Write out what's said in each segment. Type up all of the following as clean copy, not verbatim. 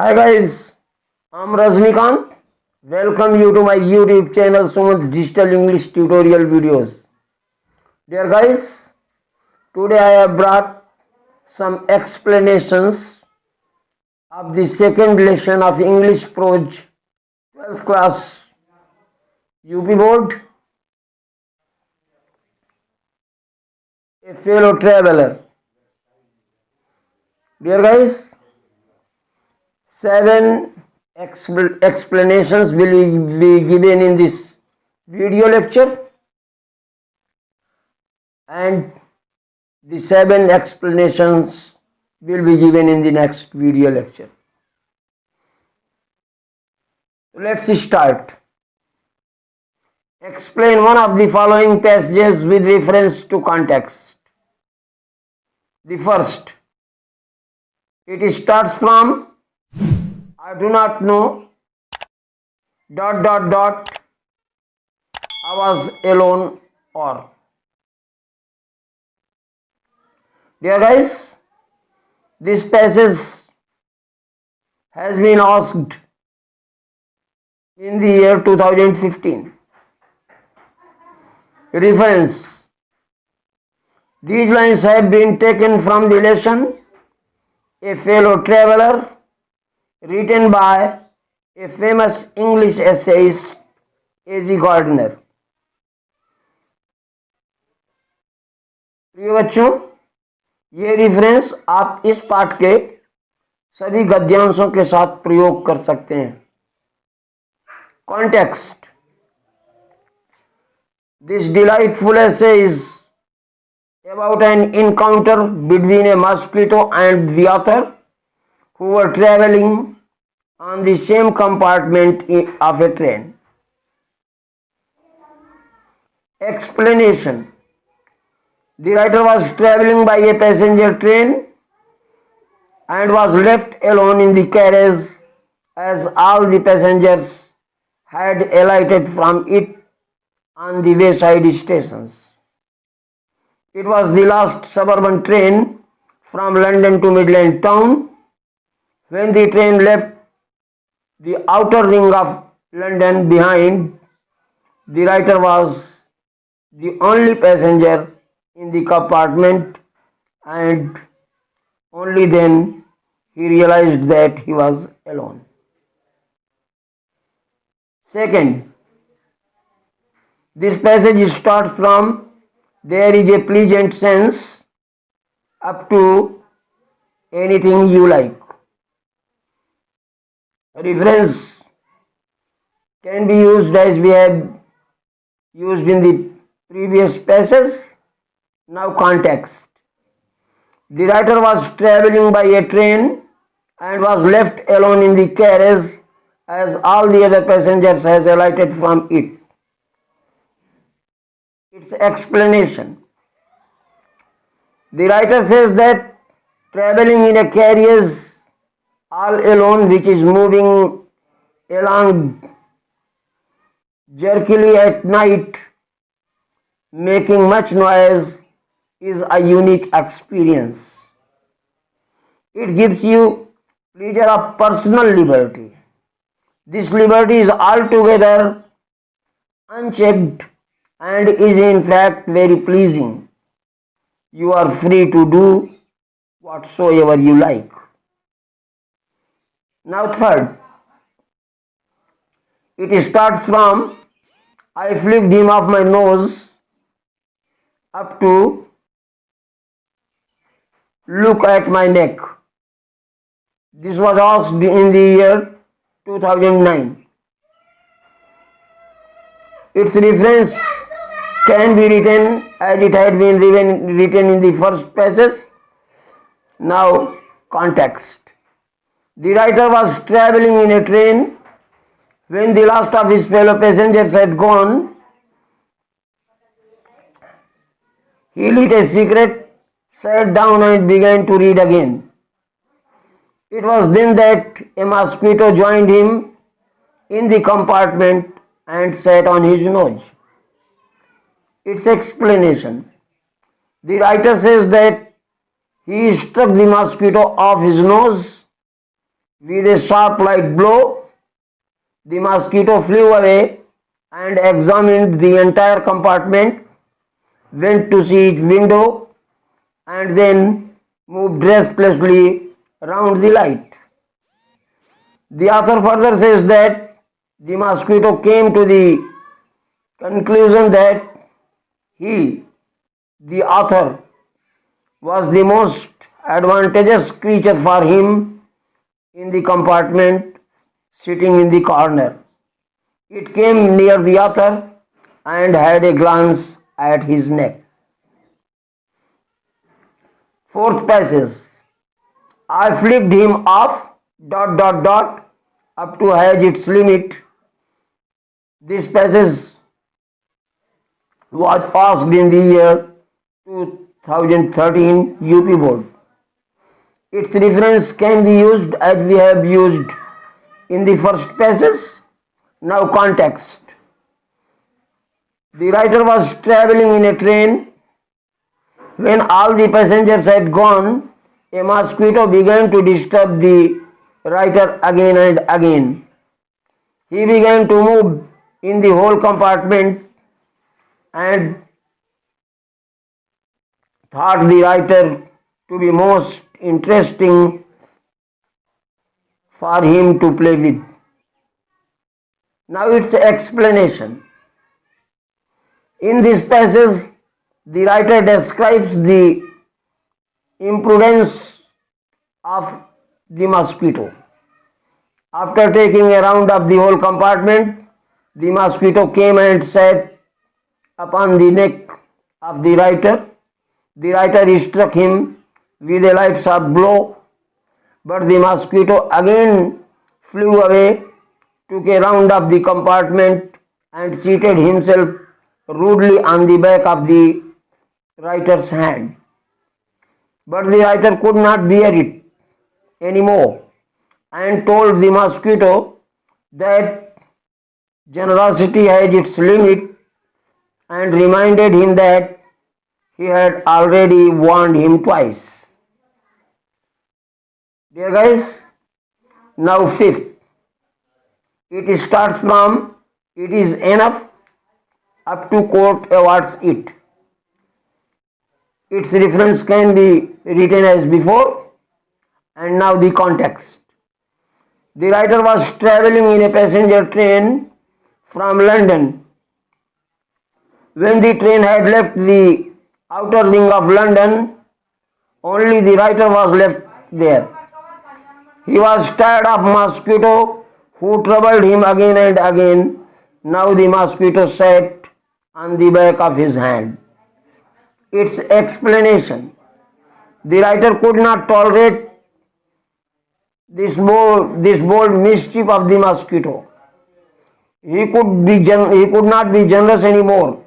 Hi guys, I'm Rajnikant. Welcome you to my YouTube channel Sumanth Digital English Tutorial Videos. Dear guys, today I have brought some explanations of the second lesson of English Prose 12th class UP Board. A fellow traveler. Dear guys, 7 explanations will be given in this video lecture, and the 7 explanations will be given in the next video lecture. Let's start. Explain one of the following passages with reference to context. The first, it starts from I do not know ... I was alone or. Dear guys, this passage has been asked in the year 2015. Reference. These lines have been taken from the lesson A Fellow Traveler, written by a famous English essayist A.G. Gardner. प्रिय बच्चों, ये reference आप इस पाठ के सभी गद्यांशों के साथ प्रयोग कर सकते हैं. Context. This delightful essay is about an encounter between a mosquito and the author, who were traveling on the same compartment of a train. Explanation. The writer was traveling by a passenger train and was left alone in the carriage as all the passengers had alighted from it on the wayside stations. It was the last suburban train from London to Midland town. When the train left the outer ring of London behind, the writer was the only passenger in the compartment, and only then he realized that he was alone. Second, this passage starts from there is a pleasant sense up to anything you like. Reference can be used as we have used in the previous passage. Now context. The writer was traveling by a train and was left alone in the carriage as all the other passengers had alighted from it. Its explanation. The writer says that traveling in a carriage all alone, which is moving along jerkily at night, making much noise, is a unique experience. It gives you pleasure of personal liberty. This liberty is altogether unchecked and is in fact very pleasing. You are free to do whatsoever you like. Now third, it starts from I flicked him off my nose up to look at my neck. This was asked in the year 2009. Its reference can be written as it had been written in the first passage. Now context. The writer was traveling in a train. When the last of his fellow passengers had gone, he lit a cigarette, sat down and began to read again. It was then that a mosquito joined him in the compartment and sat on his nose. Its explanation. The writer says that he struck the mosquito off his nose With a sharp light blow, the mosquito flew away and examined the entire compartment, went to see each window, and then moved restlessly round the light. The author further says that the mosquito came to the conclusion that he, the author, was the most advantageous creature for him in the compartment sitting in the corner. It came near the author and had a glance at his neck. Fourth passage. I flicked him off up to hedge its limit. This passage was asked in the year 2013 UP Board. Its reference can be used as we have used in the first passage. Now context. The writer was traveling in a train. When all the passengers had gone, a mosquito began to disturb the writer again and again. He began to move in the whole compartment and thought the writer to be most interesting for him to play with. Now its explanation. In this passage, the writer describes the imprudence of the mosquito. After taking a round of the whole compartment, the mosquito came and sat upon the neck of the writer. The writer struck him with a light sharp blow, but the mosquito again flew away, took a round of the compartment, and seated himself rudely on the back of the writer's hand. But the writer could not bear it anymore and told the mosquito that generosity has its limit and reminded him that he had already warned him twice. Dear guys, now fifth. It starts from "it is enough" up to quote awards it. Its reference can be written as before, and now the context. The writer was traveling in a passenger train from London. When the train had left the outer ring of London, only the writer was left there. He was tired of mosquito who troubled him again and again. Now the mosquito sat on the back of his hand. Its explanation. The writer could not tolerate this bold mischief of the mosquito. He could not be generous anymore.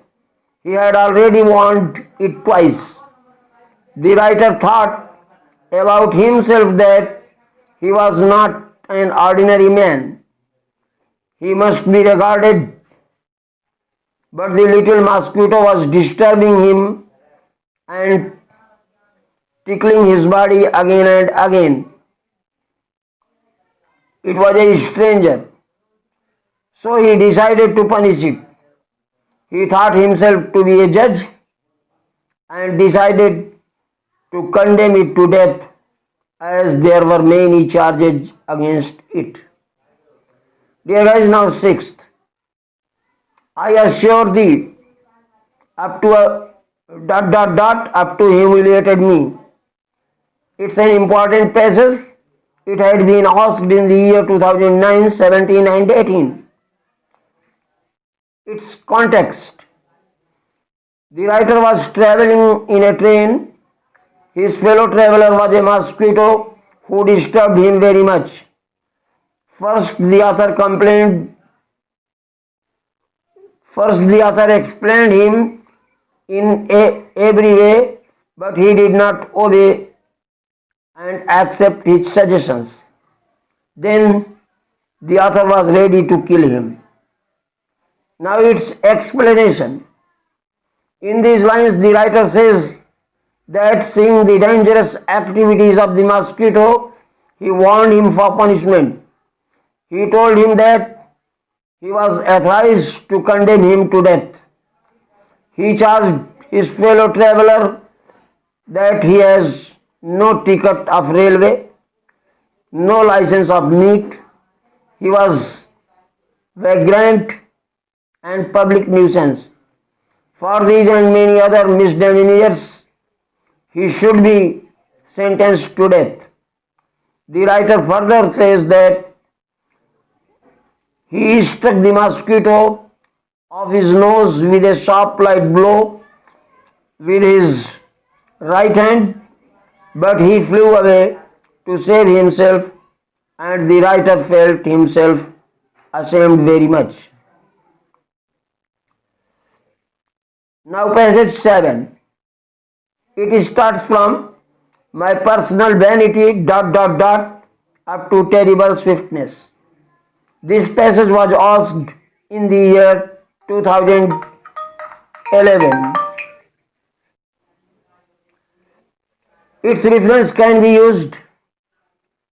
He had already warned it twice. The writer thought about himself that he was not an ordinary man. He must be regarded. But the little mosquito was disturbing him and tickling his body again and again. It was a stranger, so he decided to punish it. He thought himself to be a judge and decided to condemn it to death, as there were many charges against it. Dear guys, now sixth. I assure thee, up to up to humiliated me. It's an important passage. It had been asked in the year 2009, 17 and 18. Its context. The writer was traveling in a train. His fellow traveler was a mosquito who disturbed him very much. First, the author explained him in every way, but he did not obey and accept his suggestions. Then the author was ready to kill him. Now its explanation. In these lines, the writer says that seeing the dangerous activities of the mosquito, He warned him for punishment. He told him that he was authorized to condemn him to death. He charged his fellow traveler that he has no ticket of railway, no license of meat. He was vagrant and public nuisance. For these and many other misdemeanors, he should be sentenced to death. The writer further says that he struck the mosquito off his nose with a sharp light blow with his right hand, but he flew away to save himself, and the writer felt himself ashamed very much. Now passage 7. It starts from my personal vanity ... up to terrible swiftness. This passage was asked in the year 2011. Its reference can be used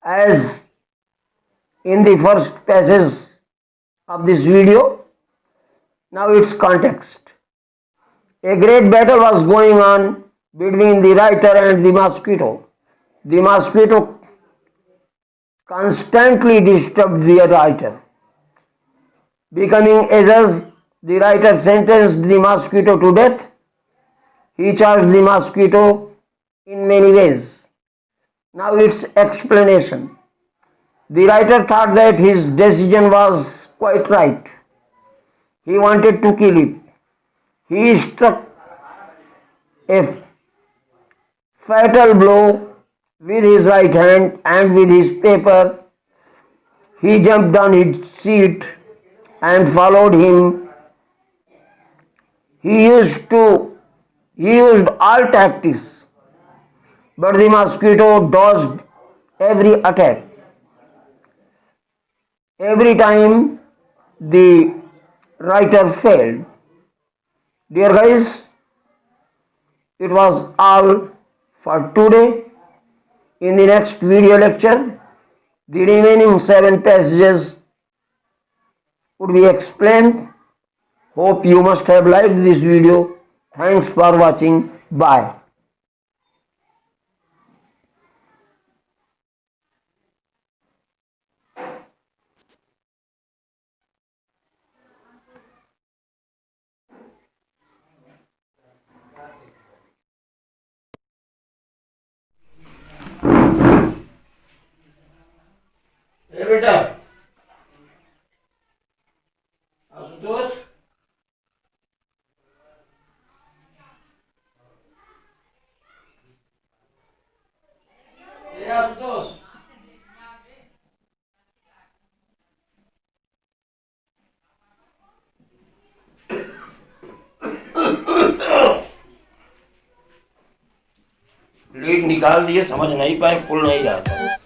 as in the first passage of this video. Now its context. A great battle was going on between the writer and the mosquito. The mosquito constantly disturbed the writer. Becoming a judge, the writer sentenced the mosquito to death. He charged the mosquito in many ways. Now its explanation. The writer thought that his decision was quite right. He wanted to kill it. He struck a fatal blow with his right hand, and with his paper he jumped on his seat and followed him. He used all tactics, but the mosquito dodged every attack. Every time the writer failed. Dear guys, it was all for today. In the next video lecture, the remaining 7 passages would be explained. Hope you must have liked this video. Thanks for watching. Bye. बेटा Ashutosh Ashutosh lead निकाल दिए, समझ नहीं पाए, पुल नहीं जाता।